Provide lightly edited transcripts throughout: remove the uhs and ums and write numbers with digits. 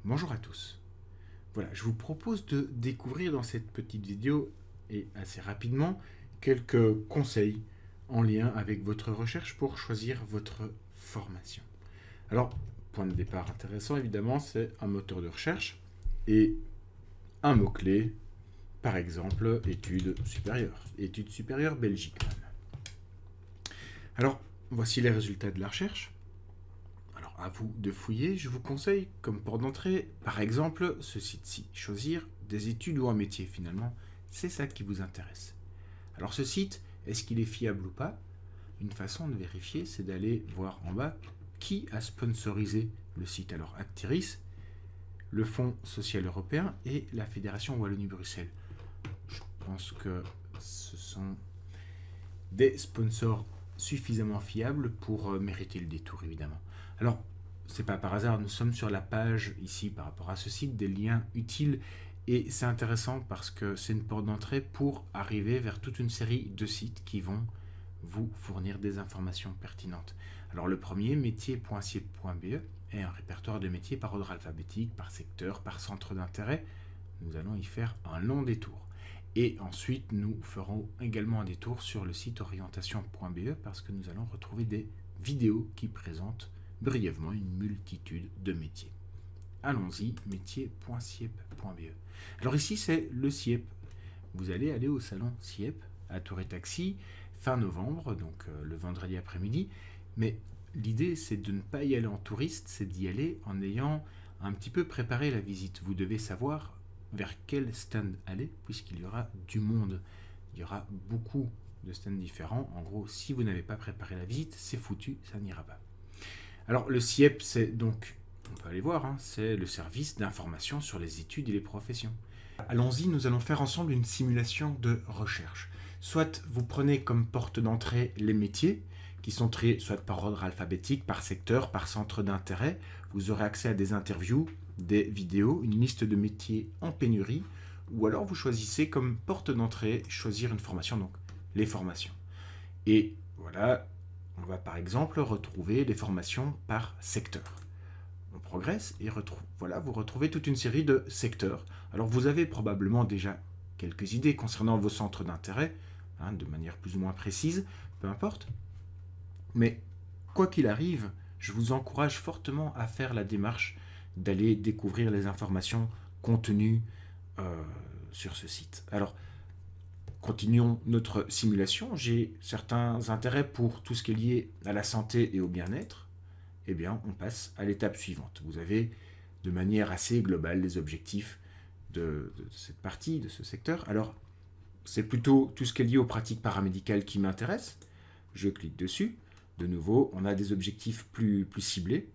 Bonjour à tous. Voilà, je vous propose de découvrir dans cette petite vidéo, et assez rapidement, quelques conseils en lien avec votre recherche pour choisir votre formation. Alors, point de départ intéressant, évidemment, c'est un moteur de recherche et un mot-clé, par exemple, études supérieures Belgique. Alors, voici les résultats de la recherche. Alors, à vous de fouiller, je vous conseille, comme porte d'entrée, par exemple, ce site-ci. Choisir des études ou un métier, finalement, c'est ça qui vous intéresse. Alors, ce site, est-ce qu'il est fiable ou pas? Une façon de vérifier, c'est d'aller voir en bas qui a sponsorisé le site. Alors, Actiris, le Fonds social européen et la Fédération Wallonie-Bruxelles. Je pense que ce sont des sponsors suffisamment fiables pour mériter le détour, évidemment. Alors, c'est pas par hasard, nous sommes sur la page ici par rapport à ce site des liens utiles et c'est intéressant parce que c'est une porte d'entrée pour arriver vers toute une série de sites qui vont vous fournir des informations pertinentes. Alors le premier, métier.siep.be, est un répertoire de métiers par ordre alphabétique, par secteur, par centre d'intérêt. Nous allons y faire un long détour. Et ensuite, nous ferons également un détour sur le site orientation.be parce que nous allons retrouver des vidéos qui présentent brièvement une multitude de métiers. Allons-y, métier.siep.be. Alors ici, c'est le SIEP. Vous allez aller au salon SIEP à Tour et Taxi fin novembre, donc le vendredi après-midi. Mais l'idée, c'est de ne pas y aller en touriste, c'est d'y aller en ayant un petit peu préparé la visite. Vous devez savoir vers quel stand aller, puisqu'il y aura du monde. Il y aura beaucoup de stands différents. En gros, si vous n'avez pas préparé la visite, c'est foutu, ça n'ira pas. Alors, le SIEP, c'est donc, on peut aller voir, hein, c'est le service d'information sur les études et les professions. Allons-y, nous allons faire ensemble une simulation de recherche. Soit vous prenez comme porte d'entrée les métiers, qui sont triés soit par ordre alphabétique, par secteur, par centre d'intérêt. Vous aurez accès à des interviews, des vidéos, une liste de métiers en pénurie, ou alors vous choisissez comme porte d'entrée, choisir une formation, donc les formations. Et voilà, on va par exemple retrouver les formations par secteur. On progresse et voilà, vous retrouvez toute une série de secteurs. Alors vous avez probablement déjà quelques idées concernant vos centres d'intérêt, hein, de manière plus ou moins précise, peu importe. Mais quoi qu'il arrive, je vous encourage fortement à faire la démarche d'aller découvrir les informations contenues sur ce site. Alors, continuons notre simulation. J'ai certains intérêts pour tout ce qui est lié à la santé et au bien-être. Eh bien, on passe à l'étape suivante. Vous avez de manière assez globale les objectifs de cette partie, de ce secteur. Alors, c'est plutôt tout ce qui est lié aux pratiques paramédicales qui m'intéresse. Je clique dessus. De nouveau, on a des objectifs plus ciblés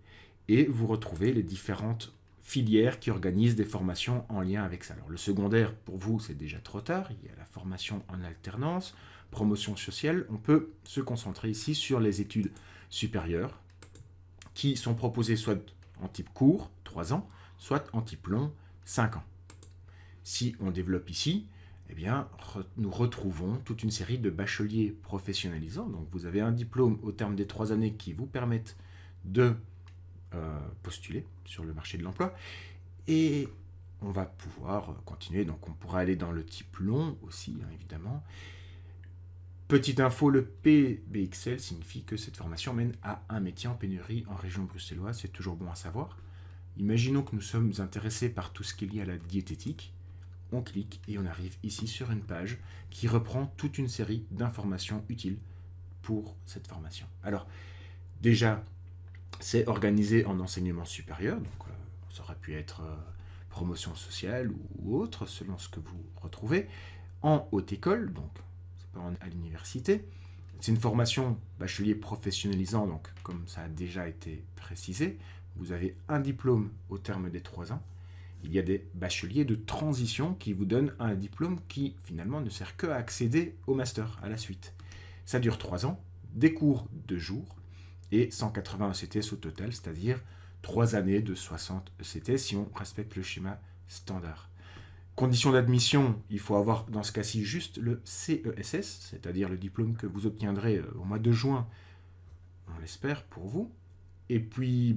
et vous retrouvez les différentes filières qui organisent des formations en lien avec ça. Alors, le secondaire, pour vous, c'est déjà trop tard. Il y a la formation en alternance, promotion sociale. On peut se concentrer ici sur les études supérieures qui sont proposées soit en type court, 3 ans, soit en type long, 5 ans. Si on développe ici, eh bien, nous retrouvons toute une série de bacheliers professionnalisants. Donc, vous avez un diplôme au terme des 3 années qui vous permettent de postuler sur le marché de l'emploi. Et on va pouvoir continuer. Donc, on pourra aller dans le type long aussi, hein, évidemment. Petite info, le PBXL signifie que cette formation mène à un métier en pénurie en région bruxelloise. C'est toujours bon à savoir. Imaginons que nous sommes intéressés par tout ce qui est lié à la diététique. On clique et on arrive ici sur une page qui reprend toute une série d'informations utiles pour cette formation. Alors, déjà, c'est organisé en enseignement supérieur, donc ça aurait pu être promotion sociale ou autre, selon ce que vous retrouvez, en haute école, donc c'est pas à l'université. C'est une formation bachelier professionnalisant, donc comme ça a déjà été précisé, vous avez un diplôme au terme des 3 ans. Il y a des bacheliers de transition qui vous donnent un diplôme qui finalement ne sert que à accéder au master, à la suite. Ça dure 3 ans, des cours de jour et 180 ECTS au total, c'est-à-dire 3 années de 60 ECTS si on respecte le schéma standard. Conditions d'admission, il faut avoir dans ce cas-ci juste le CESS, c'est-à-dire le diplôme que vous obtiendrez au mois de juin, on l'espère pour vous. Et puis,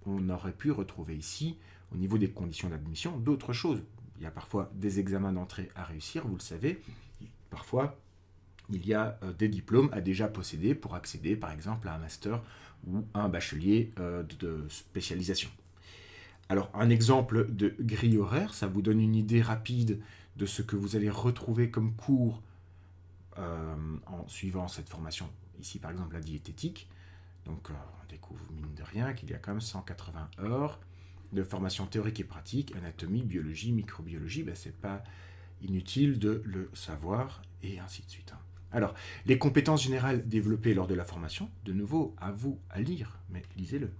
on aurait pu retrouver ici, au niveau des conditions d'admission, d'autres choses. Il y a parfois des examens d'entrée à réussir, vous le savez. Parfois, il y a des diplômes à déjà posséder pour accéder, par exemple, à un master ou à un bachelier de spécialisation. Alors, un exemple de grille horaire, ça vous donne une idée rapide de ce que vous allez retrouver comme cours en suivant cette formation. Ici, par exemple, la diététique. Donc, on découvre, mine de rien, qu'il y a quand même 180 heures de formation théorique et pratique, anatomie, biologie, microbiologie. Ben, c'est pas inutile de le savoir, et ainsi de suite. Alors, les compétences générales développées lors de la formation, de nouveau, à vous à lire, mais lisez-le.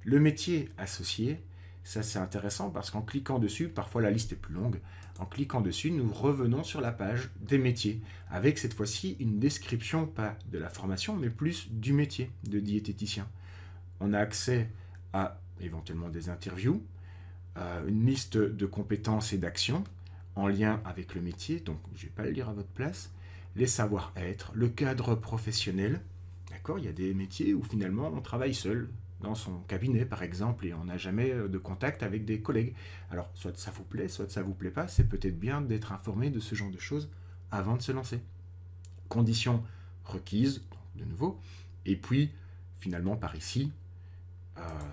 Le métier associé, ça c'est intéressant parce qu'en cliquant dessus, parfois la liste est plus longue, en cliquant dessus, nous revenons sur la page des métiers, avec cette fois-ci une description, pas de la formation, mais plus du métier de diététicien. On a accès à éventuellement des interviews, une liste de compétences et d'actions en lien avec le métier, donc je ne vais pas le lire à votre place, les savoir-être, le cadre professionnel. D'accord, il y a des métiers où finalement on travaille seul, dans son cabinet par exemple, et on n'a jamais de contact avec des collègues. Alors, soit ça vous plaît, soit ça vous plaît pas, c'est peut-être bien d'être informé de ce genre de choses avant de se lancer. Conditions requises, de nouveau, et puis finalement par ici,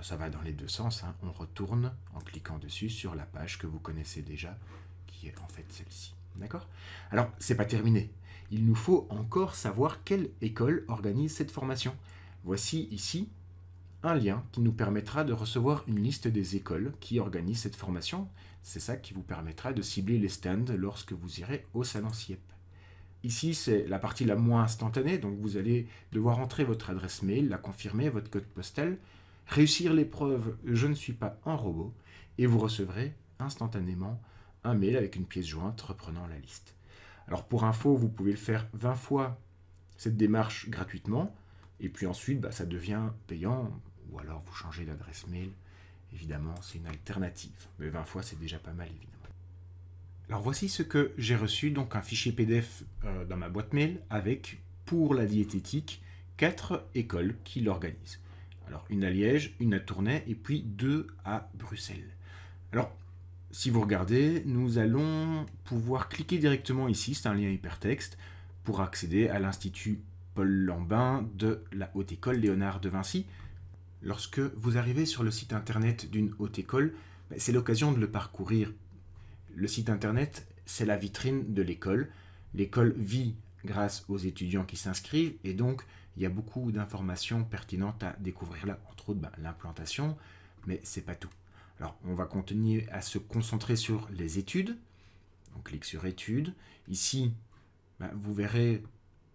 ça va dans les deux sens, hein. On retourne en cliquant dessus sur la page que vous connaissez déjà, qui est en fait celle-ci. D'accord ? Alors, c'est pas terminé. Il nous faut encore savoir quelle école organise cette formation. Voici ici un lien qui nous permettra de recevoir une liste des écoles qui organisent cette formation. C'est ça qui vous permettra de cibler les stands lorsque vous irez au salon CIEP. Ici, c'est la partie la moins instantanée, donc vous allez devoir entrer votre adresse mail, la confirmer, votre code postal, réussir l'épreuve « Je ne suis pas un robot » et vous recevrez instantanément un mail avec une pièce jointe reprenant la liste. Alors pour info, vous pouvez le faire 20 fois cette démarche gratuitement, et puis ensuite ça devient payant, ou alors vous changez d'adresse mail, évidemment c'est une alternative, mais 20 fois c'est déjà pas mal évidemment. Alors voici ce que j'ai reçu, donc un fichier PDF dans ma boîte mail avec, pour la diététique, 4 écoles qui l'organisent. Alors une à Liège, une à Tournai et puis 2 à Bruxelles. Alors si vous regardez, nous allons pouvoir cliquer directement ici, c'est un lien hypertexte, pour accéder à l'Institut Paul Lambin de la Haute École Léonard de Vinci. Lorsque vous arrivez sur le site internet d'une haute école, c'est l'occasion de le parcourir. Le site internet, c'est la vitrine de l'école. L'école vit grâce aux étudiants qui s'inscrivent et donc il y a beaucoup d'informations pertinentes à découvrir là, entre autres l'implantation, mais c'est pas tout. Alors on va continuer à se concentrer sur les études. On clique sur études. Ici, vous verrez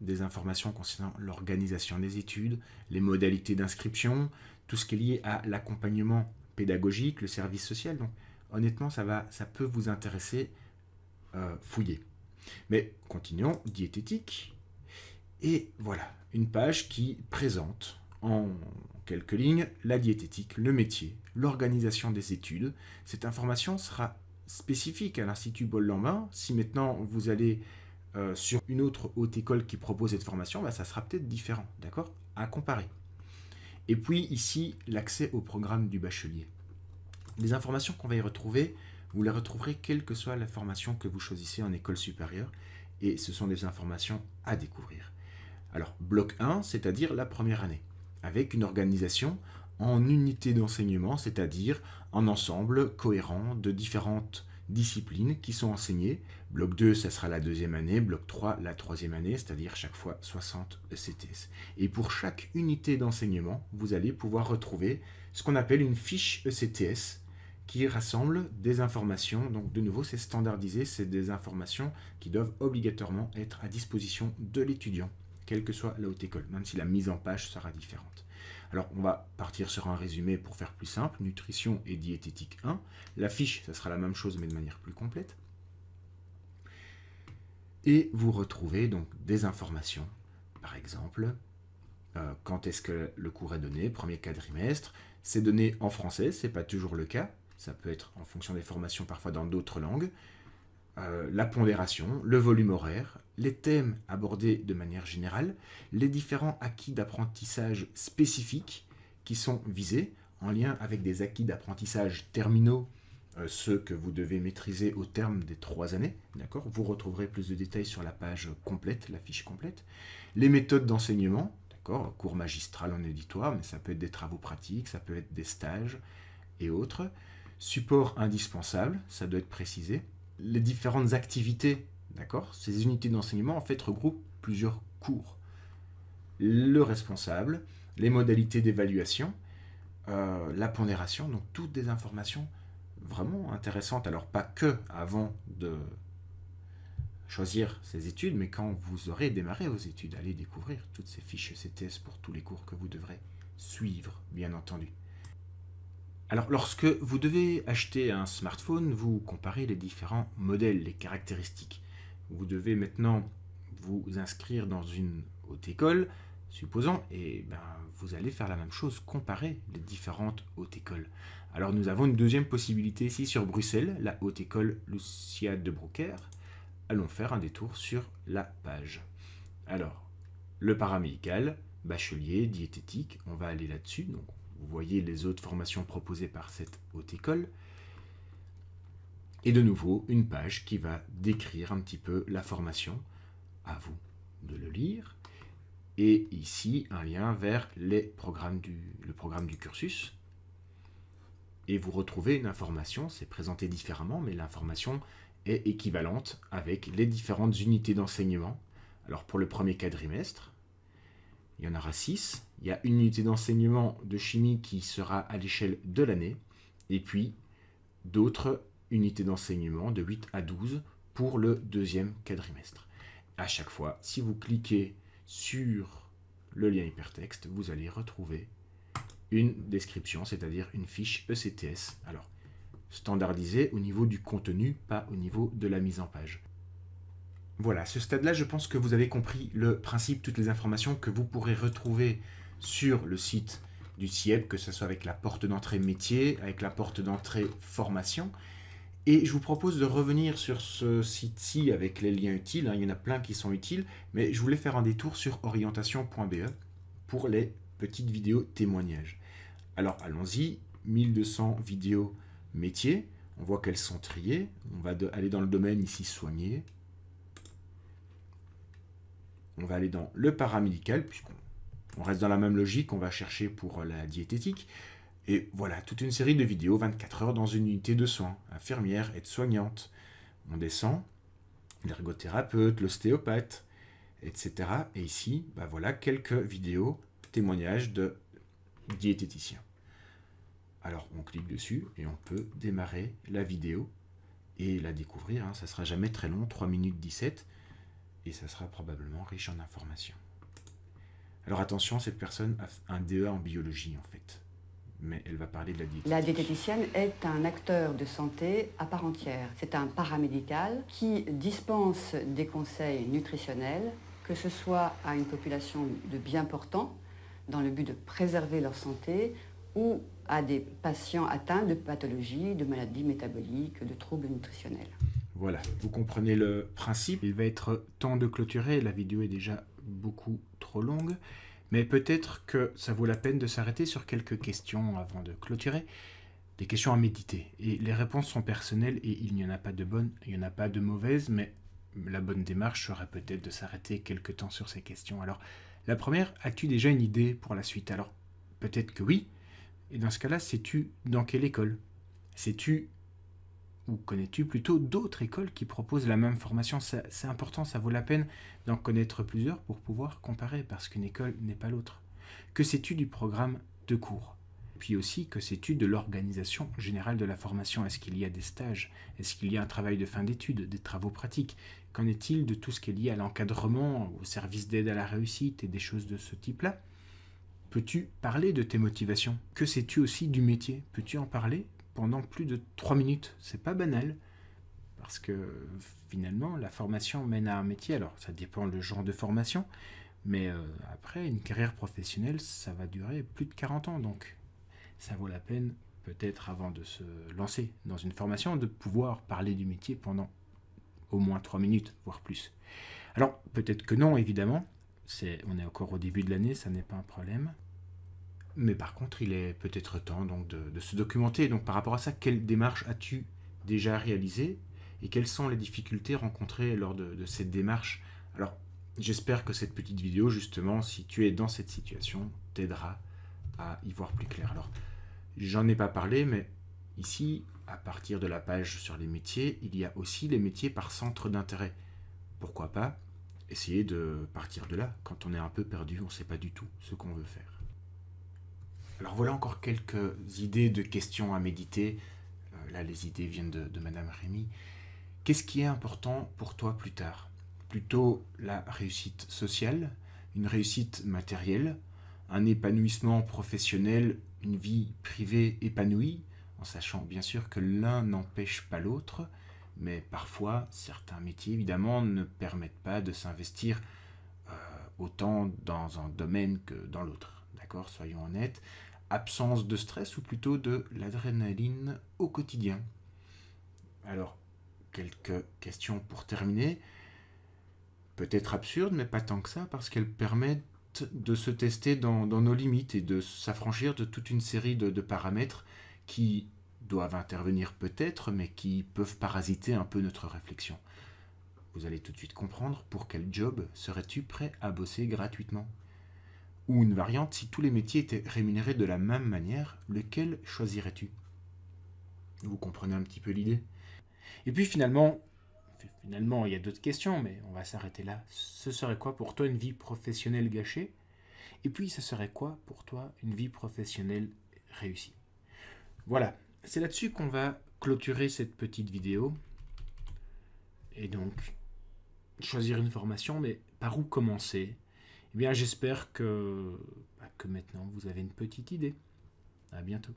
des informations concernant l'organisation des études, les modalités d'inscription, tout ce qui est lié à l'accompagnement pédagogique, le service social. Donc honnêtement, ça peut vous intéresser, fouiller. Mais continuons, diététique. Et voilà, une page qui présente en quelques lignes la diététique, le métier, l'organisation des études. Cette information sera spécifique à l'Institut Paul Lambin. Si maintenant vous allez sur une autre haute école qui propose cette formation, ça sera peut-être différent, d'accord ? À comparer. Et puis ici, l'accès au programme du bachelier. Les informations qu'on va y retrouver, vous les retrouverez quelle que soit la formation que vous choisissez en école supérieure, et ce sont des informations à découvrir. Alors, bloc 1, c'est-à-dire la première année, avec une organisation en unités d'enseignement, c'est-à-dire en ensemble cohérent de différentes disciplines qui sont enseignées. Bloc 2, ça sera la deuxième année, bloc 3, la troisième année, c'est-à-dire chaque fois 60 ECTS. Et pour chaque unité d'enseignement, vous allez pouvoir retrouver ce qu'on appelle une fiche ECTS qui rassemble des informations. Donc de nouveau, c'est standardisé, c'est des informations qui doivent obligatoirement être à disposition de l'étudiant, quelle que soit la haute école, même si la mise en page sera différente. Alors, on va partir sur un résumé pour faire plus simple. Nutrition et diététique 1. La fiche, ça sera la même chose, mais de manière plus complète. Et vous retrouvez donc des informations. Par exemple, quand est-ce que le cours est donné, premier quadrimestre. C'est donné en français, ce n'est pas toujours le cas. Ça peut être en fonction des formations, parfois dans d'autres langues. La pondération, le volume horaire, les thèmes abordés de manière générale, les différents acquis d'apprentissage spécifiques qui sont visés, en lien avec des acquis d'apprentissage terminaux, ceux que vous devez maîtriser au terme des 3 années. D'accord ? Vous retrouverez plus de détails sur la page complète, la fiche complète. Les méthodes d'enseignement, d'accord ? Cours magistral en auditoire, mais ça peut être des travaux pratiques, ça peut être des stages et autres. Support indispensable, ça doit être précisé. Les différentes activités, d'accord ? Ces unités d'enseignement, en fait, regroupent plusieurs cours. Le responsable, les modalités d'évaluation, la pondération, donc toutes des informations vraiment intéressantes. Alors pas que avant de choisir ses études, mais quand vous aurez démarré vos études, allez découvrir toutes ces fiches CTS pour tous les cours que vous devrez suivre, bien entendu. Alors, lorsque vous devez acheter un smartphone, vous comparez les différents modèles, les caractéristiques. Vous devez maintenant vous inscrire dans une haute école, supposons, et vous allez faire la même chose, comparer les différentes hautes écoles. Alors, nous avons une deuxième possibilité ici sur Bruxelles, la haute école Lucia de Broecker. Allons faire un détour sur la page. Alors, le paramédical, bachelier, diététique, on va aller là-dessus. Donc, vous voyez les autres formations proposées par cette haute école. Et de nouveau, une page qui va décrire un petit peu la formation. À vous de le lire. Et ici, un lien vers le programme du cursus. Et vous retrouvez une information, c'est présenté différemment, mais l'information est équivalente avec les différentes unités d'enseignement. Alors pour le premier quadrimestre, il y en aura 6. Il y a une unité d'enseignement de chimie qui sera à l'échelle de l'année. Et puis d'autres unités d'enseignement de 8 à 12 pour le deuxième quadrimestre. À chaque fois, si vous cliquez sur le lien hypertexte, vous allez retrouver une description, c'est-à-dire une fiche ECTS. Alors, standardisée au niveau du contenu, pas au niveau de la mise en page. Voilà, à ce stade-là, je pense que vous avez compris le principe, toutes les informations que vous pourrez retrouver sur le site du CIEB, que ce soit avec la porte d'entrée métier, avec la porte d'entrée formation. Et je vous propose de revenir sur ce site-ci avec les liens utiles. Il y en a plein qui sont utiles, mais je voulais faire un détour sur orientation.be pour les petites vidéos témoignages. Alors allons-y, 1200 vidéos métiers. On voit qu'elles sont triées. On va aller dans le domaine ici soigner. On va aller dans le paramédical, puisqu'on reste dans la même logique, on va chercher pour la diététique. Et voilà, toute une série de vidéos, 24 heures dans une unité de soins, infirmière, aide-soignante. On descend, l'ergothérapeute, l'ostéopathe, etc. Et ici, voilà quelques vidéos, témoignages de diététiciens. Alors, on clique dessus et on peut démarrer la vidéo et la découvrir. Ça ne sera jamais très long, 3 minutes 17, et ça sera probablement riche en informations. Alors attention, cette personne a un DEA en biologie, en fait. Mais elle va parler de la diététique. La diététicienne est un acteur de santé à part entière. C'est un paramédical qui dispense des conseils nutritionnels, que ce soit à une population de bien portants, dans le but de préserver leur santé, ou à des patients atteints de pathologies, de maladies métaboliques, de troubles nutritionnels. Voilà, vous comprenez le principe. Il va être temps de clôturer, la vidéo est déjà beaucoup trop longue. Mais peut-être que ça vaut la peine de s'arrêter sur quelques questions avant de clôturer. Des questions à méditer. Et les réponses sont personnelles et il n'y en a pas de bonnes, il n'y en a pas de mauvaises, mais la bonne démarche serait peut-être de s'arrêter quelques temps sur ces questions. Alors, la première, as-tu déjà une idée pour la suite? Alors, peut-être que oui. Et dans ce cas-là, sais-tu dans quelle école? Sais-tu ou connais-tu plutôt d'autres écoles qui proposent la même formation? C'est important, ça vaut la peine d'en connaître plusieurs pour pouvoir comparer, parce qu'une école n'est pas l'autre. Que sais-tu du programme de cours? Puis aussi, que sais-tu de l'organisation générale de la formation? Est-ce qu'il y a des stages? Est-ce qu'il y a un travail de fin d'études, des travaux pratiques? Qu'en est-il de tout ce qui est lié à l'encadrement, au service d'aide à la réussite et des choses de ce type-là? Peux-tu parler de tes motivations? Que sais-tu aussi du métier? Peux-tu en parler pendant plus de 3 minutes? C'est pas banal, parce que finalement, la formation mène à un métier. Alors, ça dépend le genre de formation, mais après, une carrière professionnelle, ça va durer plus de 40 ans, donc ça vaut la peine, peut-être avant de se lancer dans une formation, de pouvoir parler du métier pendant au moins 3 minutes, voire plus. Alors, peut-être que non, évidemment, on est encore au début de l'année, ça n'est pas un problème. Mais par contre, il est peut-être temps donc de se documenter. Donc par rapport à ça, quelle démarche as-tu déjà réalisée et quelles sont les difficultés rencontrées lors de cette démarche? Alors, j'espère que cette petite vidéo, justement, si tu es dans cette situation, t'aidera à y voir plus clair. Alors, j'en ai pas parlé, mais ici, à partir de la page sur les métiers, il y a aussi les métiers par centre d'intérêt. Pourquoi pas essayer de partir de là quand on est un peu perdu, on ne sait pas du tout ce qu'on veut faire. Alors voilà encore quelques idées de questions à méditer. Là, les idées viennent de Madame Rémy. Qu'est-ce qui est important pour toi plus tard? Plutôt la réussite sociale, une réussite matérielle, un épanouissement professionnel, une vie privée épanouie, en sachant bien sûr que l'un n'empêche pas l'autre, mais parfois certains métiers évidemment ne permettent pas de s'investir autant dans un domaine que dans l'autre. D'accord, soyons honnêtes. Absence de stress ou plutôt de l'adrénaline au quotidien. Alors, quelques questions pour terminer. Peut-être absurdes, mais pas tant que ça, parce qu'elles permettent de se tester dans nos limites et de s'affranchir de toute une série de paramètres qui doivent intervenir peut-être, mais qui peuvent parasiter un peu notre réflexion. Vous allez tout de suite comprendre pour quel job serais-tu prêt à bosser gratuitement? Ou une variante, si tous les métiers étaient rémunérés de la même manière, lequel choisirais-tu? Vous comprenez un petit peu l'idée? Et puis finalement, il y a d'autres questions, mais on va s'arrêter là. Ce serait quoi pour toi une vie professionnelle gâchée? Et puis ce serait quoi pour toi une vie professionnelle réussie? Voilà, c'est là-dessus qu'on va clôturer cette petite vidéo. Et donc, choisir une formation, mais par où commencer? Eh bien, j'espère que maintenant vous avez une petite idée. À bientôt.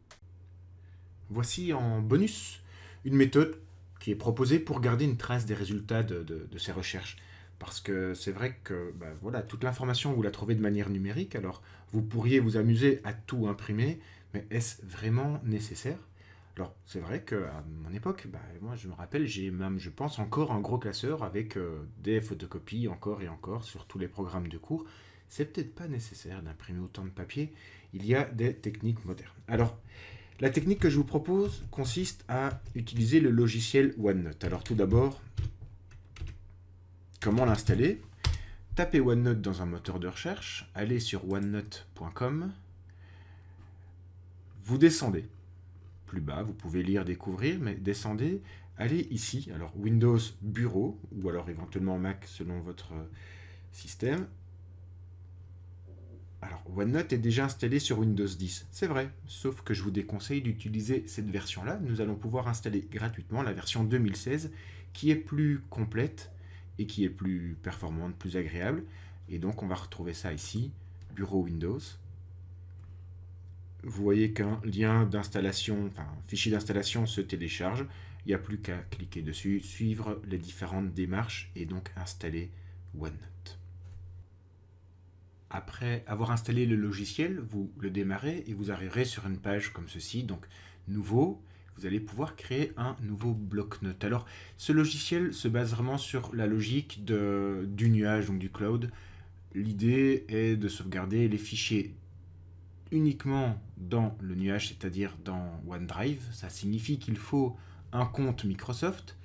Voici en bonus une méthode qui est proposée pour garder une trace des résultats de ces recherches. Parce que c'est vrai que voilà, toute l'information, vous la trouvez de manière numérique, alors vous pourriez vous amuser à tout imprimer, mais est-ce vraiment nécessaire? Alors, c'est vrai qu'à mon époque, moi je me rappelle, j'ai même, je pense, encore un gros classeur avec des photocopies encore et encore sur tous les programmes de cours. C'est peut-être pas nécessaire d'imprimer autant de papier, il y a des techniques modernes. Alors, la technique que je vous propose consiste à utiliser le logiciel OneNote. Alors tout d'abord, comment l'installer? Tapez OneNote dans un moteur de recherche, allez sur onenote.com, vous descendez. Plus bas, vous pouvez lire, découvrir, mais descendez, allez ici, alors Windows Bureau, ou alors éventuellement Mac selon votre système. Alors, OneNote est déjà installé sur Windows 10, c'est vrai, sauf que je vous déconseille d'utiliser cette version-là. Nous allons pouvoir installer gratuitement la version 2016, qui est plus complète et qui est plus performante, plus agréable. Et donc, on va retrouver ça ici, Bureau Windows. Vous voyez qu'un lien d'installation, enfin un fichier d'installation se télécharge. Il n'y a plus qu'à cliquer dessus, suivre les différentes démarches et donc installer OneNote. Après avoir installé le logiciel, vous le démarrez et vous arriverez sur une page comme ceci, donc nouveau. Vous allez pouvoir créer un nouveau bloc-notes. Alors, ce logiciel se base vraiment sur la logique du nuage, donc du cloud. L'idée est de sauvegarder les fichiers uniquement dans le nuage, c'est-à-dire dans OneDrive. Ça signifie qu'il faut un compte Microsoft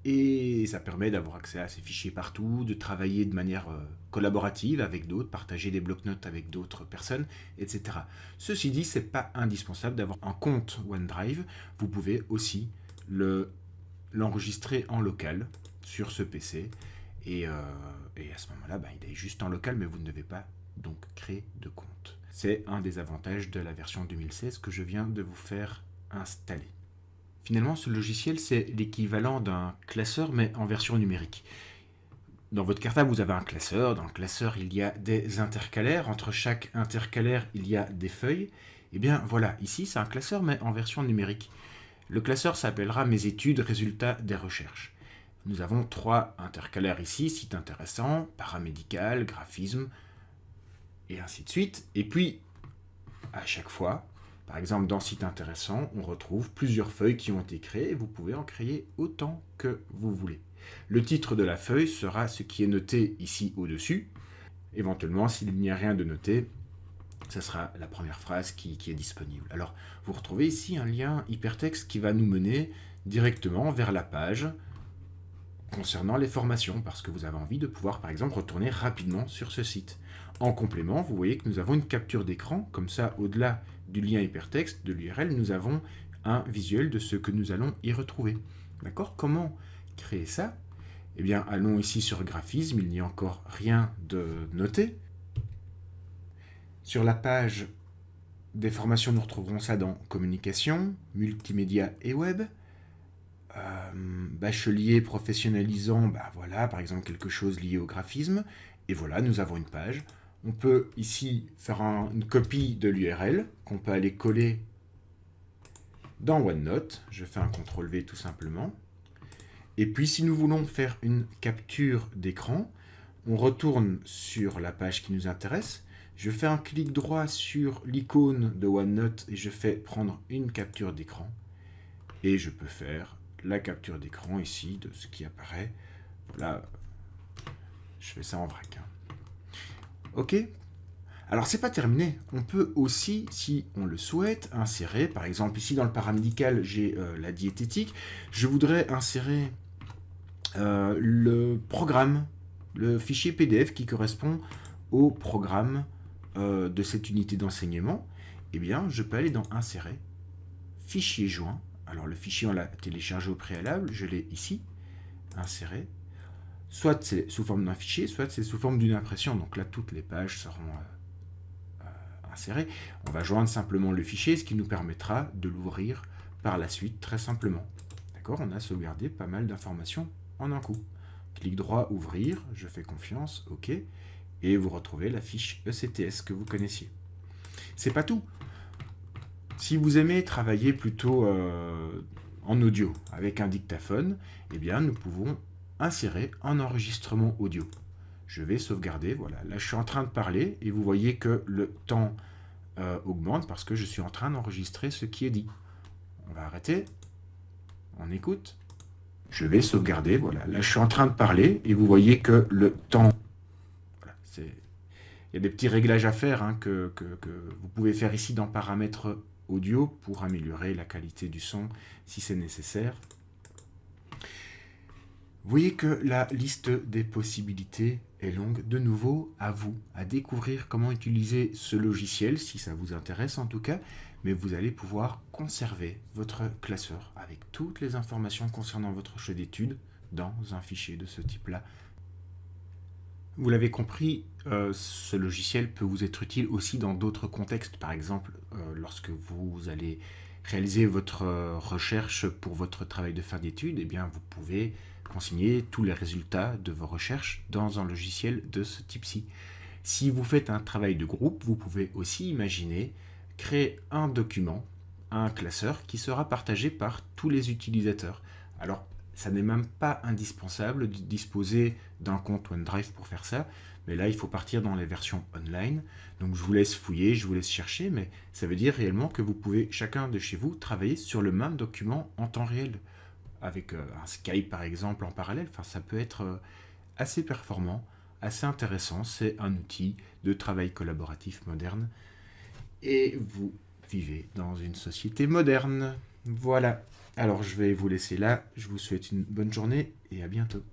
et ça permet d'avoir accès à ces fichiers partout, de travailler de manière collaborative avec d'autres, partager des bloc-notes avec d'autres personnes, etc. Ceci dit, ce n'est pas indispensable d'avoir un compte OneDrive. Vous pouvez aussi l'enregistrer en local sur ce PC et à ce moment-là, il est juste en local, mais vous ne devez pas donc créer de compte. C'est un des avantages de la version 2016 que je viens de vous faire installer. Finalement, ce logiciel, c'est l'équivalent d'un classeur, mais en version numérique. Dans votre cartable, vous avez un classeur. Dans le classeur, il y a des intercalaires. Entre chaque intercalaire, il y a des feuilles. Et bien voilà, ici, c'est un classeur, mais en version numérique. Le classeur s'appellera « Mes études, résultats des recherches ». Nous avons 3 intercalaires ici, site intéressant, paramédical, graphisme, et ainsi de suite. Et puis, à chaque fois, par exemple, dans site intéressant, on retrouve plusieurs feuilles qui ont été créées et vous pouvez en créer autant que vous voulez. Le titre de la feuille sera ce qui est noté ici au-dessus. Éventuellement, s'il n'y a rien de noté, Ça sera la première phrase qui est disponible. Alors, vous retrouvez ici un lien hypertexte qui va nous mener directement vers la page concernant les formations, parce que vous avez envie de pouvoir, par exemple, retourner rapidement sur ce site. En complément, vous voyez que nous avons une capture d'écran, comme ça, au-delà du lien hypertexte, de l'URL, nous avons un visuel de ce que nous allons y retrouver. D'accord? Comment créer ça? Eh bien, allons ici sur graphisme, il n'y a encore rien de noté. Sur la page des formations, nous retrouverons ça dans communication, multimédia et web. Bachelier professionnalisant, voilà, par exemple quelque chose lié au graphisme. Et voilà, nous avons une page. On peut ici faire une copie de l'URL qu'on peut aller coller dans OneNote. Je fais un CTRL-V tout simplement. Et puis si nous voulons faire une capture d'écran, on retourne sur la page qui nous intéresse. Je fais un clic droit sur l'icône de OneNote et je fais prendre une capture d'écran. Et je peux faire la capture d'écran ici de ce qui apparaît. Voilà, je fais ça en vrac. Ok. Alors c'est pas terminé. On peut aussi, si on le souhaite, insérer, par exemple ici dans le paramédical, j'ai la diététique. Je voudrais insérer le programme, le fichier PDF qui correspond au programme de cette unité d'enseignement. Eh bien, je peux aller dans Insérer, Fichier joint. Alors le fichier, on l'a téléchargé au préalable, je l'ai ici, inséré. Soit c'est sous forme d'un fichier, soit c'est sous forme d'une impression. Donc là, toutes les pages seront insérées. On va joindre simplement le fichier, ce qui nous permettra de l'ouvrir par la suite très simplement. D'accord? On a sauvegardé pas mal d'informations en un coup. Clic droit, ouvrir, je fais confiance, OK. Et vous retrouvez la fiche ECTS que vous connaissiez. C'est pas tout. Si vous aimez travailler plutôt en audio avec un dictaphone, eh bien nous pouvons insérer un enregistrement audio. Je vais sauvegarder, voilà, là je suis en train de parler et vous voyez que le temps augmente parce que je suis en train d'enregistrer ce qui est dit. On va arrêter, on écoute. Je vais sauvegarder, voilà, là je suis en train de parler et vous voyez que le temps... Voilà, il y a des petits réglages à faire hein, que vous pouvez faire ici dans paramètres audio pour améliorer la qualité du son si c'est nécessaire. Vous voyez que la liste des possibilités est longue. De nouveau, à vous, à découvrir comment utiliser ce logiciel, si ça vous intéresse en tout cas, mais vous allez pouvoir conserver votre classeur avec toutes les informations concernant votre choix d'études dans un fichier de ce type-là. Vous l'avez compris, ce logiciel peut vous être utile aussi dans d'autres contextes. Par exemple, lorsque vous allez réaliser votre recherche pour votre travail de fin d'études, eh bien, vous pouvez consigner tous les résultats de vos recherches dans un logiciel de ce type-ci. Si vous faites un travail de groupe, vous pouvez aussi imaginer créer un document, un classeur qui sera partagé par tous les utilisateurs. Alors, ça n'est même pas indispensable de disposer d'un compte OneDrive pour faire ça, mais là il faut partir dans les versions online. Donc je vous laisse fouiller, je vous laisse chercher, mais ça veut dire réellement que vous pouvez chacun de chez vous travailler sur le même document en temps réel, avec un Skype par exemple en parallèle. Enfin, ça peut être assez performant, assez intéressant. C'est un outil de travail collaboratif moderne et vous vivez dans une société moderne. Voilà. Alors je vais vous laisser là, je vous souhaite une bonne journée et à bientôt.